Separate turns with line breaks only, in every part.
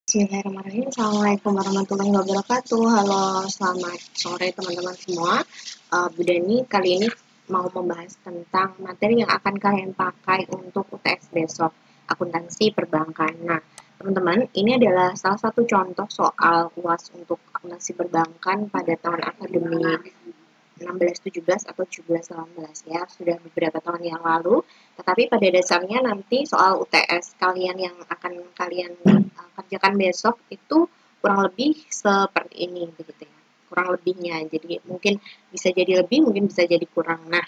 Bismillahirrahmanirrahim. Assalamualaikum warahmatullahi wabarakatuh. Halo, selamat sore teman-teman semua. Bu Dani kali ini mau membahas tentang materi yang akan kalian pakai untuk UTS besok, akuntansi perbankan. Nah, teman-teman, ini adalah salah satu contoh soal UAS untuk akuntansi perbankan pada tahun akademik 16-17 atau 17-18 ya, sudah beberapa tahun yang lalu. Tetapi pada dasarnya nanti soal UTS kalian yang akan kalian kerjakan besok itu kurang lebih seperti ini begitu ya. Kurang lebihnya. Jadi mungkin bisa jadi lebih, mungkin bisa jadi kurang. Nah,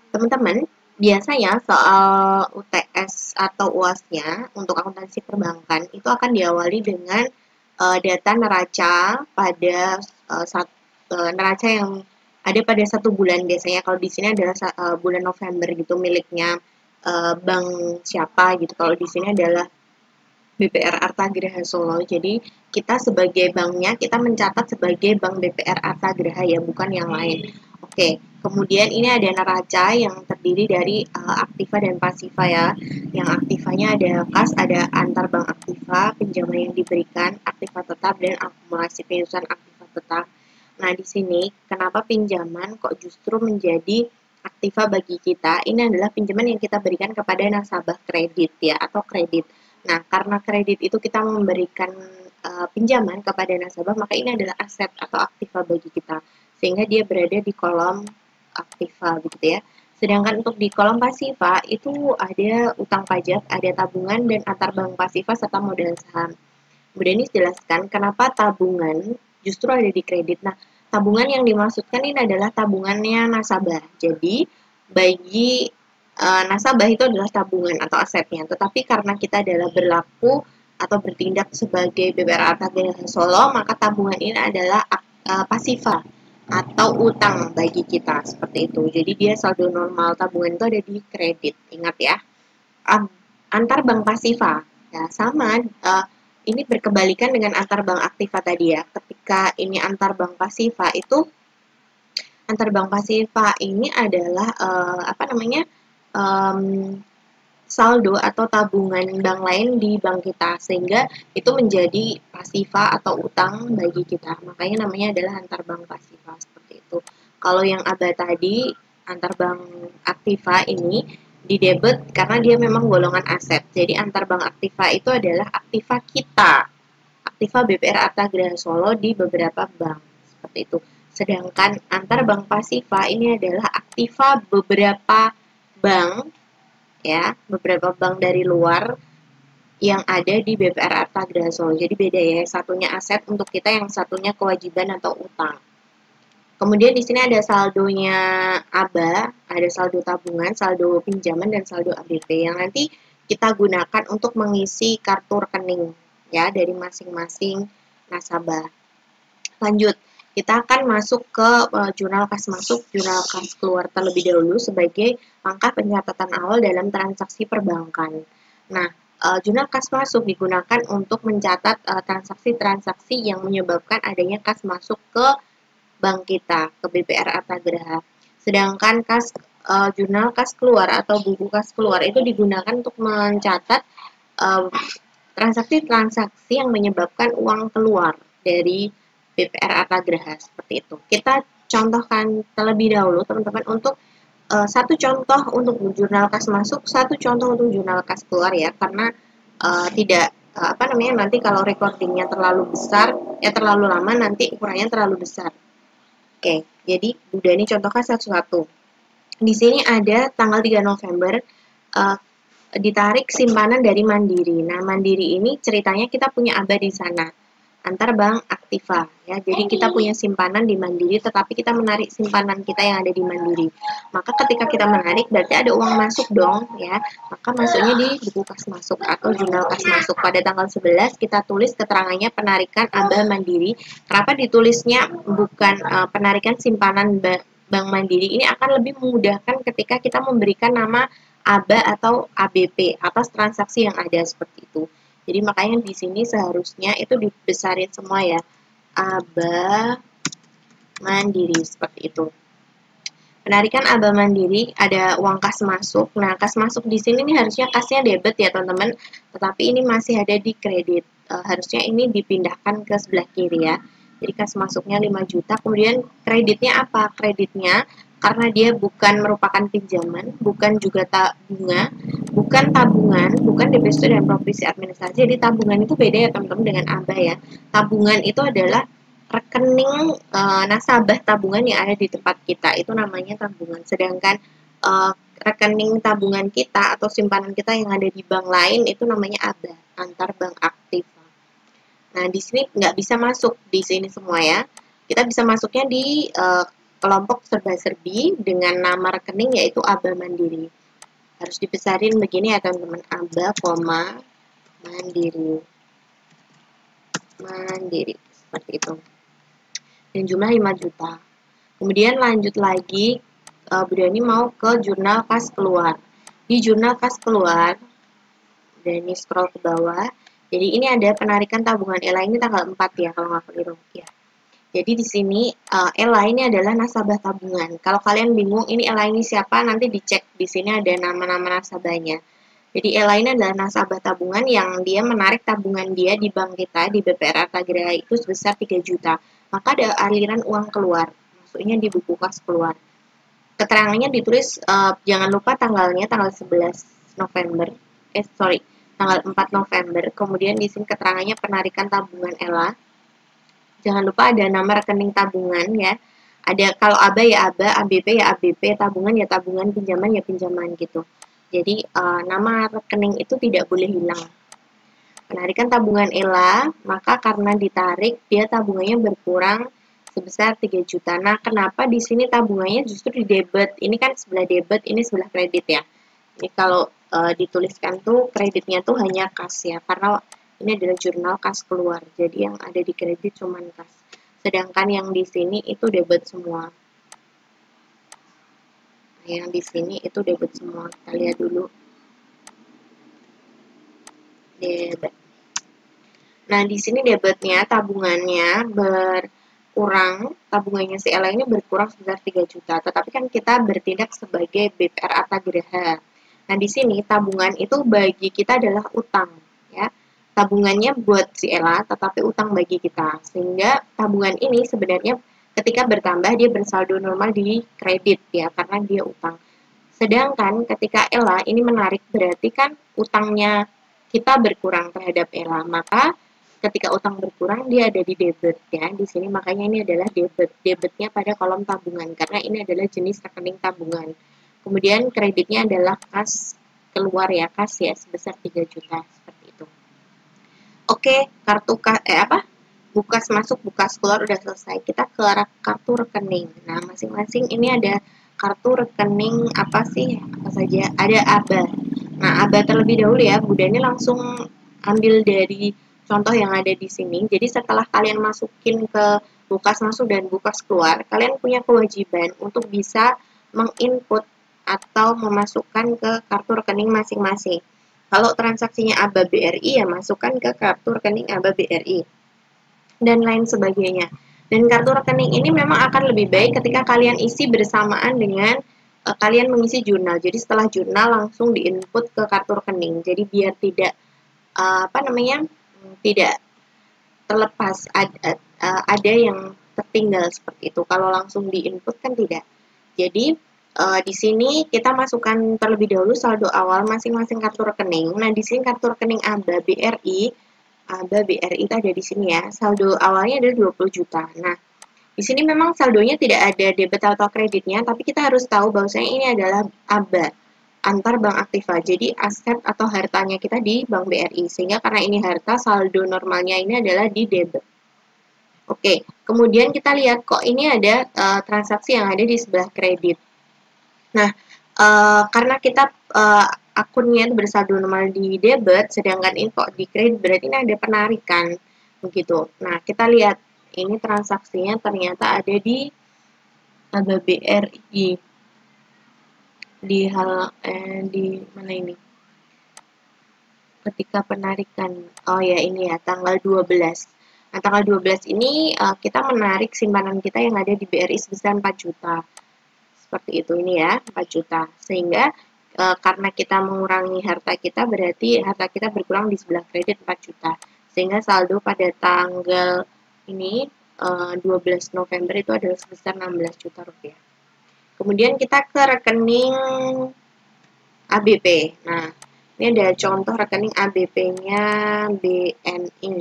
teman-teman, biasanya soal UTS atau UAS-nya untuk akuntansi perbankan itu akan diawali dengan data neraca pada neraca yang ada pada satu bulan. Biasanya kalau di sini adalah bulan November gitu, miliknya bank siapa gitu. Kalau di sini adalah BPR Arta Graha Solo. Jadi kita sebagai banknya kita mencatat sebagai bank BPR Arta Graha ya, bukan yang lain. Oke, kemudian ini ada neraca yang terdiri dari aktiva dan pasiva ya. Yang aktivanya ada kas, ada antar bank aktiva, pinjaman yang diberikan, aktiva tetap, dan akumulasi penyusunan aktiva tetap. Nah, di sini kenapa pinjaman kok justru menjadi aktiva bagi kita? Ini adalah pinjaman yang kita berikan kepada nasabah kredit ya, atau kredit. Nah, karena kredit itu kita memberikan pinjaman kepada nasabah, maka ini adalah aset atau aktiva bagi kita. Sehingga dia berada di kolom aktiva begitu ya. Sedangkan untuk di kolom pasiva itu ada utang pajak, ada tabungan, dan antar bank pasiva serta modal saham. Kemudian ini jelaskan kenapa tabungan justru ada di kredit. Nah, tabungan yang dimaksudkan ini adalah tabungannya nasabah. Jadi, bagi nasabah itu adalah tabungan atau asetnya. Tetapi karena kita adalah berlaku atau bertindak sebagai BPR Arta Graha Solo, maka tabungan ini adalah pasiva atau utang bagi kita seperti itu. Jadi dia saldo normal tabungan itu ada di kredit. Ingat ya. Antar bank pasiva ya sama ini berkebalikan dengan antar bank aktiva tadi ya. Ketika ini antar bank pasiva itu antar bank pasiva ini adalah saldo atau tabungan bank lain di bank kita, sehingga itu menjadi pasiva atau utang bagi kita. Makanya namanya adalah antar bank pasiva seperti itu. Kalau yang ABA tadi antar bank aktiva ini di debit karena dia memang golongan aset. Jadi antar bank aktiva itu adalah aktiva kita, aktiva BPR Arta Graha Solo di beberapa bank seperti itu. Sedangkan antar bank pasiva ini adalah aktiva beberapa bank ya, beberapa bank dari luar yang ada di BPR Arta Graha Solo. Jadi beda ya, satunya aset untuk kita, yang satunya kewajiban atau utang. Kemudian di sini ada saldonya ABA, ada saldo tabungan, saldo pinjaman, dan saldo ABP yang nanti kita gunakan untuk mengisi kartu rekening ya dari masing-masing nasabah. Lanjut, kita akan masuk ke jurnal kas masuk, jurnal kas keluar terlebih dahulu sebagai langkah pencatatan awal dalam transaksi perbankan. Nah, jurnal kas masuk digunakan untuk mencatat transaksi-transaksi yang menyebabkan adanya kas masuk ke bank kita, ke BPR Arta Graha. Sedangkan jurnal kas keluar atau buku kas keluar itu digunakan untuk mencatat transaksi-transaksi yang menyebabkan uang keluar dari BPR Arta Graha seperti itu. Kita contohkan terlebih dahulu teman-teman untuk satu contoh untuk jurnal kas masuk, satu contoh untuk jurnal kas keluar ya, karena tidak nanti kalau recordingnya terlalu besar ya, terlalu lama nanti ukurannya terlalu besar. Oke, jadi udah ini contohkan satu-satu. Di sini ada tanggal 3 November ditarik simpanan dari Mandiri. Nah, Mandiri ini ceritanya kita punya ABA di sana, antar bank aktiva ya. Jadi kita punya simpanan di Mandiri, tetapi kita menarik simpanan kita yang ada di Mandiri. Maka ketika kita menarik berarti ada uang masuk dong ya. Maka masuknya di buku kas masuk atau jurnal kas masuk. Pada tanggal 11 kita tulis keterangannya penarikan ABA Mandiri. Kenapa ditulisnya bukan penarikan simpanan Bank Mandiri? Ini akan lebih memudahkan ketika kita memberikan nama ABA atau ABP atas transaksi yang ada seperti itu. Jadi makanya di sini seharusnya itu dibesarin semua ya. ABA Mandiri seperti itu. Penarikan ABA Mandiri ada uang kas masuk. Nah, kas masuk di sini nih harusnya kasnya debit ya, teman-teman. Tetapi ini masih ada di kredit. harusnya ini dipindahkan ke sebelah kiri ya. Jadi kas masuknya 5 juta, kemudian kreditnya apa? Kreditnya karena dia bukan merupakan pinjaman, bukan juga bunga, bukan tabungan, bukan deposito dan provisi administrasi. Jadi tabungan itu beda ya teman-teman dengan ABA ya. Tabungan itu adalah rekening nasabah tabungan yang ada di tempat kita, itu namanya tabungan. Sedangkan rekening tabungan kita atau simpanan kita yang ada di bank lain itu namanya ABA, antar bank aktif. Nah, di sini nggak bisa masuk di sini semua ya. Kita bisa masuknya di kelompok serba-serbi dengan nama rekening yaitu ABA Mandiri. Harus dibesarin begini ya teman-teman, ABA, Mandiri. Mandiri, seperti itu. Dan jumlah 5 juta. Kemudian lanjut lagi, Bu Dani mau ke jurnal kas keluar. Di jurnal kas keluar, Dani scroll ke bawah. Jadi ini ada penarikan tabungan ELA ini tanggal 4 ya kalau nggak keliru ya. Jadi di sini ELA ini adalah nasabah tabungan. Kalau kalian bingung ini ELA ini siapa, nanti dicek di sini ada nama-nama nasabahnya. Jadi ELA ini adalah nasabah tabungan yang dia menarik tabungan dia di bank kita di BPR Artagraha itu sebesar 3 juta. Maka ada aliran uang keluar, maksudnya di buku kas keluar. Keterangannya ditulis jangan lupa tanggalnya tanggal 11 November. Tanggal 4 November. Kemudian di sini keterangannya penarikan tabungan ELA. Jangan lupa ada nama rekening tabungan ya. Ada kalau ABA ya ABA, ABP ya ABP, tabungan ya tabungan, pinjaman ya pinjaman gitu. Jadi nama rekening itu tidak boleh hilang. Penarikan tabungan ELA, maka karena ditarik dia tabungannya berkurang sebesar 3 juta. Nah, kenapa di sini tabungannya justru di debit? Ini kan sebelah debit, ini sebelah kredit ya. Ini kalau dituliskan tuh kreditnya tuh hanya kas ya, karena ini adalah jurnal kas keluar. Jadi yang ada di kredit cuma kas. Sedangkan yang di sini itu debit semua. Nah, yang di sini itu debit semua. Kita lihat dulu. Debit. Nah, di sini debitnya tabungannya berkurang, tabungannya si Ella ini berkurang sebesar 3 juta. Tetapi kan kita bertindak sebagai BPR Artagraha. Nah, di sini tabungan itu bagi kita adalah utang, ya. Tabungannya buat si Ella, tetapi utang bagi kita. Sehingga tabungan ini sebenarnya ketika bertambah dia bersaldo normal di kredit, ya, karena dia utang. Sedangkan ketika Ella ini menarik, berarti kan utangnya kita berkurang terhadap Ella. Maka ketika utang berkurang, dia ada di debit, ya. Di sini makanya ini adalah debit. Debitnya pada kolom tabungan, karena ini adalah jenis rekening tabungan. Kemudian kreditnya adalah kas keluar ya, kas ya sebesar 3 juta seperti itu. Oke, bukas masuk, bukas keluar udah selesai. Kita ke kartu rekening. Nah, masing-masing ini ada kartu rekening apa sih? Apa saja? Ada ABA. Nah, ABA terlebih dahulu ya. Bu Dani langsung ambil dari contoh yang ada di sini. Jadi setelah kalian masukin ke bukas masuk dan bukas keluar, kalian punya kewajiban untuk bisa menginput atau memasukkan ke kartu rekening masing-masing. Kalau transaksinya ABA BRI ya masukkan ke kartu rekening ABA BRI dan lain sebagainya. Dan kartu rekening ini memang akan lebih baik ketika kalian isi bersamaan dengan kalian mengisi jurnal. Jadi setelah jurnal langsung diinput ke kartu rekening. Jadi biar tidak tidak terlepas ada yang tertinggal seperti itu. Kalau langsung diinput kan tidak. Jadi di sini kita masukkan terlebih dahulu saldo awal masing-masing kartu rekening. Nah, di sini kartu rekening ABA BRI itu ada di sini ya. Saldo awalnya ada 20 juta. Nah, di sini memang saldonya tidak ada debit atau kreditnya, tapi kita harus tahu bahwasanya ini adalah ABA, antar bank aktiva. Jadi aset atau hartanya kita di Bank BRI. Sehingga karena ini harta, saldo normalnya ini adalah di debit. Oke, kemudian kita lihat kok ini ada transaksi yang ada di sebelah kredit. Nah, karena kita akunnya bersaldo normal di debit, sedangkan ini kok di kredit, berarti ini ada penarikan, begitu. Nah, kita lihat ini transaksinya ternyata ada di ABA BRI di mana ini? Ketika penarikan, oh ya ini ya tanggal 12. Nah, tanggal 12 ini kita menarik simpanan kita yang ada di BRI sebesar 4 juta. Seperti itu ini ya, 4 juta. Sehingga karena kita mengurangi harta kita, berarti harta kita berkurang di sebelah kredit 4 juta. sehingga saldo pada tanggal ini 12 November itu adalah sebesar 16 juta rupiah. Kemudian kita ke rekening ABP. Nah, ini ada contoh rekening ABP-nya BNI.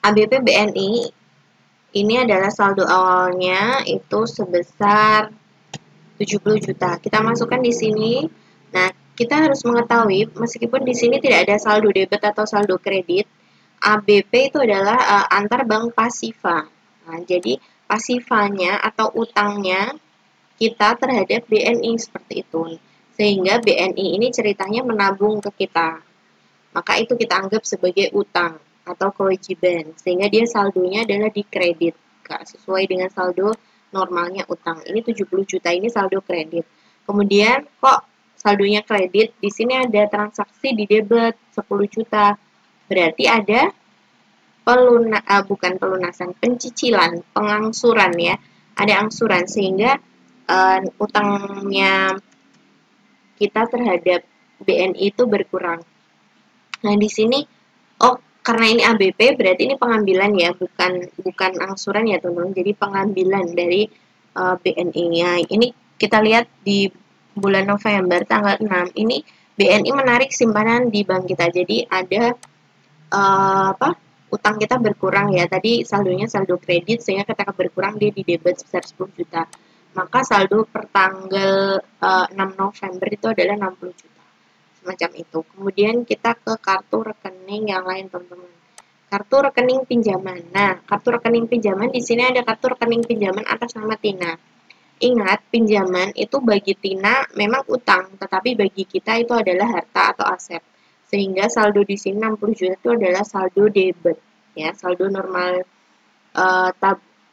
ABP BNI ini adalah saldo awalnya itu sebesar 70 juta. Kita masukkan di sini. Nah, kita harus mengetahui meskipun di sini tidak ada saldo debit atau saldo kredit, ABP itu adalah antar bank pasifa. Nah, jadi pasifanya atau utangnya kita terhadap BNI seperti itu. Sehingga BNI ini ceritanya menabung ke kita. Maka itu kita anggap sebagai utang atau kewajiban. Sehingga dia saldonya adalah di kredit. Sesuai dengan saldo normalnya utang. Ini 70 juta ini saldo kredit. Kemudian kok saldonya kredit? Di sini ada transaksi di debit 10 juta. Berarti ada bukan pelunasan, pencicilan, pengangsuran ya. Ada angsuran sehingga utangnya kita terhadap BNI itu berkurang. Nah, di sini karena ini ABP berarti ini pengambilan ya, bukan angsuran ya, teman-teman. Jadi pengambilan dari BNI. Nah, ini kita lihat di bulan November tanggal 6 ini BNI menarik simpanan di bank kita. Jadi ada utang kita berkurang ya. Tadi saldonya saldo kredit sehingga ketika berkurang dia di debit sebesar 10 juta. Maka saldo per tanggal 6 November itu adalah 60 juta. Semacam itu. Kemudian kita ke kartu rekening yang lain, teman-teman. Kartu rekening pinjaman. Nah, kartu rekening pinjaman di sini ada kartu rekening pinjaman atas nama Tina. Ingat, pinjaman itu bagi Tina memang utang, tetapi bagi kita itu adalah harta atau aset. Sehingga saldo di sini 60 juta itu adalah saldo debit, ya, saldo normal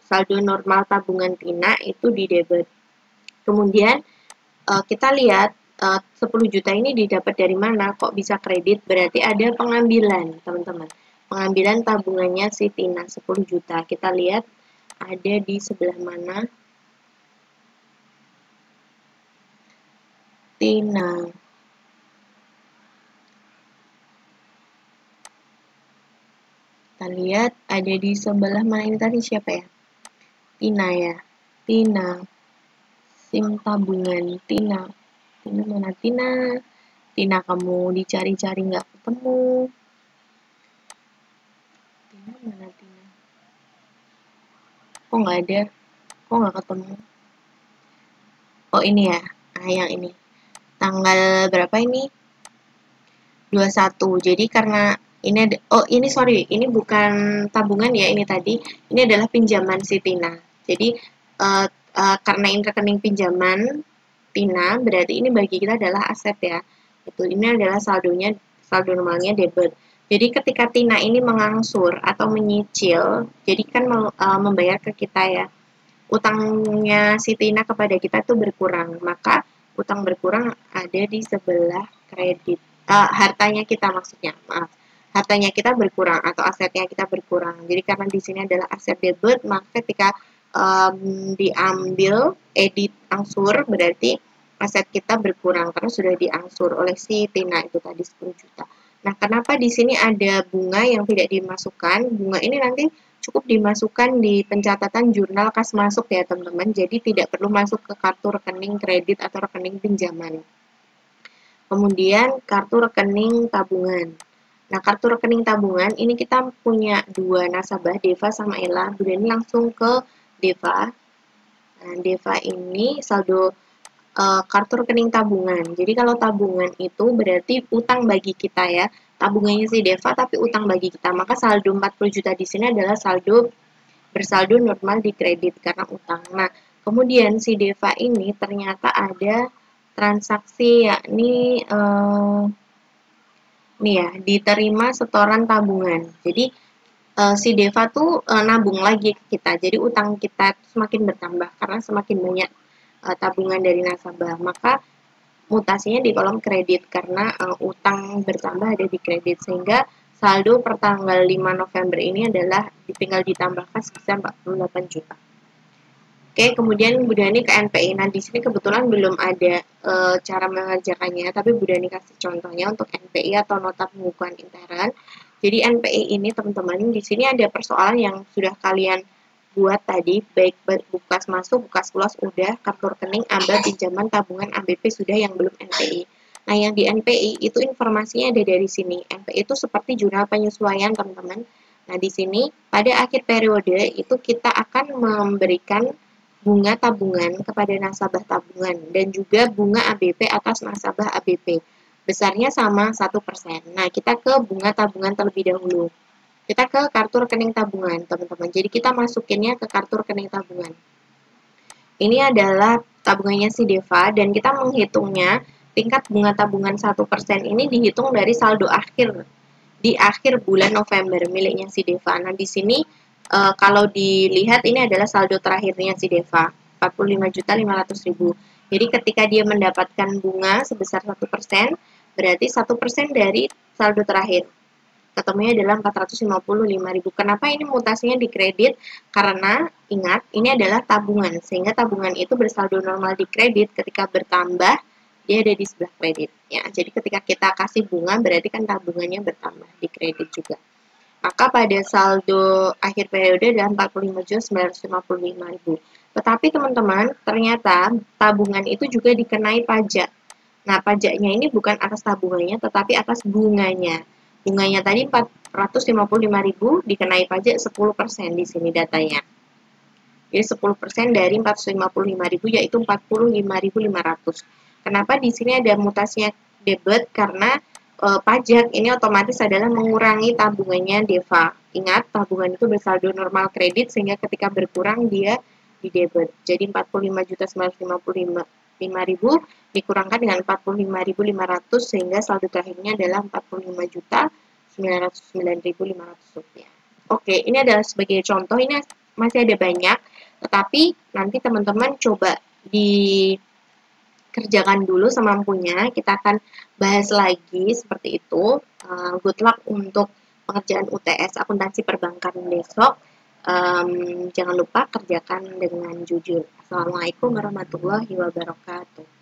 saldo normal tabungan Tina itu di debit. Kemudian kita lihat 10 juta ini didapat dari mana? Kok bisa kredit? Berarti ada pengambilan, teman-teman. Pengambilan tabungannya si Tina 10 juta. Kita lihat ada di sebelah mana? Tina. Kita lihat ada di sebelah mana ini tadi siapa ya? Tina ya. Tina. SIM tabungan Tina. Tina mana Tina? Tina kamu dicari-cari nggak ketemu. Tina mana Tina? Kok nggak ada? Kok nggak ketemu? Oh ini ya. Nah yang ini. Tanggal berapa ini? 21. Jadi karena ini ada, ini sorry, ini bukan tabungan ya ini tadi. Ini adalah pinjaman si Tina. Jadi karena ini rekening pinjaman Tina, berarti ini bagi kita adalah aset ya. Itu ini adalah saldonya, saldo normalnya debit. Jadi ketika Tina ini mengangsur atau menyicil, jadi kan membayar ke kita ya. Utangnya si Tina kepada kita itu berkurang, maka utang berkurang ada di sebelah kredit. Hartanya kita maksudnya, maaf. Hartanya kita berkurang atau asetnya kita berkurang. Jadi karena di sini adalah aset debit, maka ketika diambil diangsur berarti aset kita berkurang karena sudah diangsur oleh si Tina itu tadi 10 juta. Nah, kenapa di sini ada bunga yang tidak dimasukkan? Bunga ini nanti cukup dimasukkan di pencatatan jurnal kas masuk ya, teman-teman. Jadi tidak perlu masuk ke kartu rekening kredit atau rekening pinjaman. Kemudian kartu rekening tabungan. Nah, kartu rekening tabungan ini kita punya dua nasabah, Deva sama Ella. Kemudian ini langsung ke Deva. Nah, Deva ini saldo kartu rekening tabungan. Jadi kalau tabungan itu berarti utang bagi kita ya. Tabungannya si Deva tapi utang bagi kita. Maka saldo 40 juta di sini adalah saldo bersaldo normal di kredit karena utang. Nah, kemudian si Deva ini ternyata ada transaksi yakni nih ya, diterima setoran tabungan. Jadi si Deva tuh nabung lagi ke kita. Jadi utang kita semakin bertambah karena semakin banyak tabungan dari nasabah. Maka mutasinya di kolom kredit karena utang bertambah ada di kredit sehingga saldo per tanggal 5 November ini adalah tinggal ditambahkan sebesar 48 juta. Oke, kemudian Bu Dani ke NPI. Nah, di sini kebetulan belum ada cara mengerjakannya, tapi Bu Dani kasih contohnya untuk NPI atau nota pembukuan intern. Jadi NPI ini teman-teman, di sini ada persoalan yang sudah kalian buat tadi, baik bukas masuk, bukas keluar udah, kartu rekening, ABA, pinjaman, tabungan, ABP sudah, yang belum NPI. Nah, yang di NPI itu informasinya ada dari sini. NPI itu seperti jurnal penyesuaian, teman-teman. Nah, di sini pada akhir periode itu kita akan memberikan bunga tabungan kepada nasabah tabungan dan juga bunga ABP atas nasabah ABP. Besarnya sama 1%. Nah, kita ke bunga tabungan terlebih dahulu. Kita ke kartu rekening tabungan, teman-teman. Jadi kita masukinnya ke kartu rekening tabungan. Ini adalah tabungannya si Deva dan kita menghitungnya tingkat bunga tabungan 1% ini dihitung dari saldo akhir di akhir bulan November miliknya si Deva. Nah, di sini kalau dilihat ini adalah saldo terakhirnya si Deva, 45.500.000. Jadi ketika dia mendapatkan bunga sebesar 1%, berarti 1% dari saldo terakhir. Ketemunya adalah 455.000. Kenapa ini mutasinya di kredit? Karena ingat, ini adalah tabungan, sehingga tabungan itu bersaldo normal di kredit, ketika bertambah dia ada di sebelah kredit ya. Jadi ketika kita kasih bunga berarti kan tabungannya bertambah di kredit juga. Maka pada saldo akhir periode adalah 45.955.000. Tetapi teman-teman, ternyata tabungan itu juga dikenai pajak. Nah, pajaknya ini bukan atas tabungannya tetapi atas bunganya. Bunganya tadi 455.000 dikenai pajak 10% di sini datanya. Jadi 10% dari 455.000 yaitu 45.500. Kenapa di sini ada mutasinya debit? Karena pajak ini otomatis adalah mengurangi tabungannya Deva. Ingat, tabungan itu bersaldo normal kredit sehingga ketika berkurang dia di debit. Jadi 45.955.000 dikurangkan dengan 45.500 sehingga saldo terakhirnya adalah 45.909.500 rupiah. Oke, ini adalah sebagai contoh, ini masih ada banyak, tetapi nanti teman-teman coba dikerjakan dulu semampunya. Kita akan bahas lagi seperti itu. Good luck untuk pengerjaan UTS akuntansi perbankan besok. Jangan lupa kerjakan dengan jujur. Assalamualaikum warahmatullahi wabarakatuh.